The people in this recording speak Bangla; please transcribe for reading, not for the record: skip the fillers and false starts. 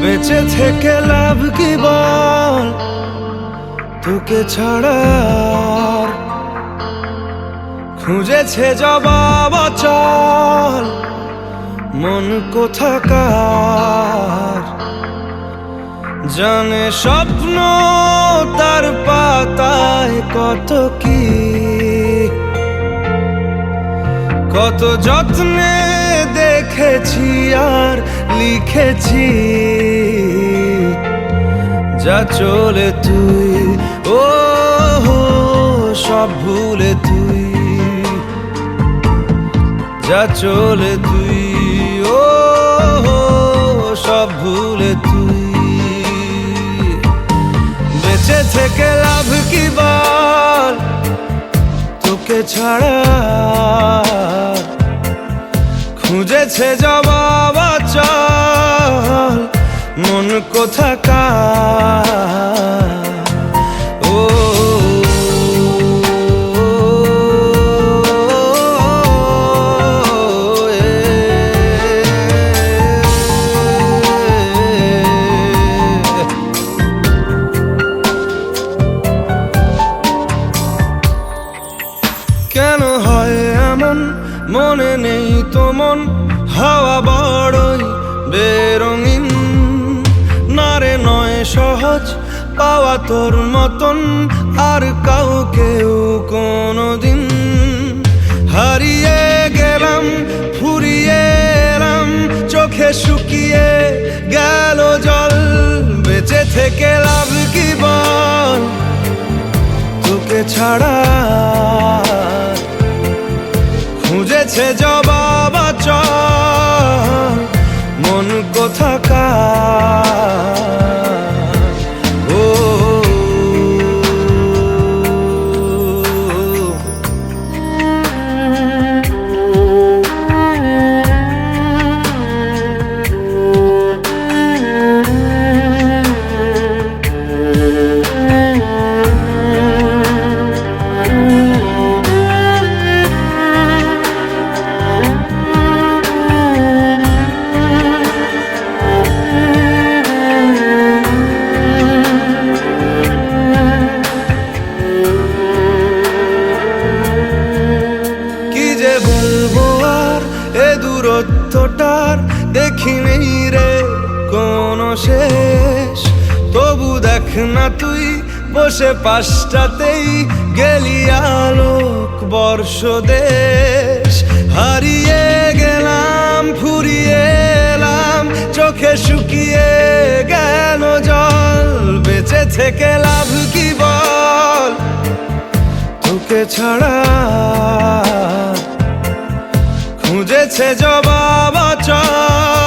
বেঁচে থেকে লাভ কি বল, তোকে ছাড়া খুঁজেছে জবাব অচল মন কোথাকার। জানে স্বপ্ন তার পাতায় কত কি, কত যত্নে দেখেছি আর লিখেছি। যা চলে তুই ও সব ভুলে তুই, যা চলে তুই ও সব ভুলে তুই। বেঁচে থেকে লাভ কি বল, তোকে ছাড়া খুঁজেছে জবাব অচল মন কোথাকার। কেন হয় এমন মনে নেই তো মন, হাওয়া বড়ই বেরঙিন। নারে নয় সহজ পাওয়া তোর মতন আর কাউকেও কোনোদিন। হারিয়ে গেলাম ফুরিয়ে এলাম, চোখে শুকিয়ে গেল জল। বেঁচে থেকে লাভ কি বল, তোকে ছাড়া খুঁজেছে জবাব অচল মন কোথাকার। দূরত্বটার দেখি নেই রে কোনো শেষ। তবু দেখ না তুই বসে পাশটাতেই গেলি আলোক বর্ষ দেশ। হারিয়ে গেলাম ফুরিয়ে এলাম, চোখে শুকিয়ে গেল জল। বেঁচে থেকে লাভ কি বল, তোকে ছাড়া খুঁজেছে জবাব অচল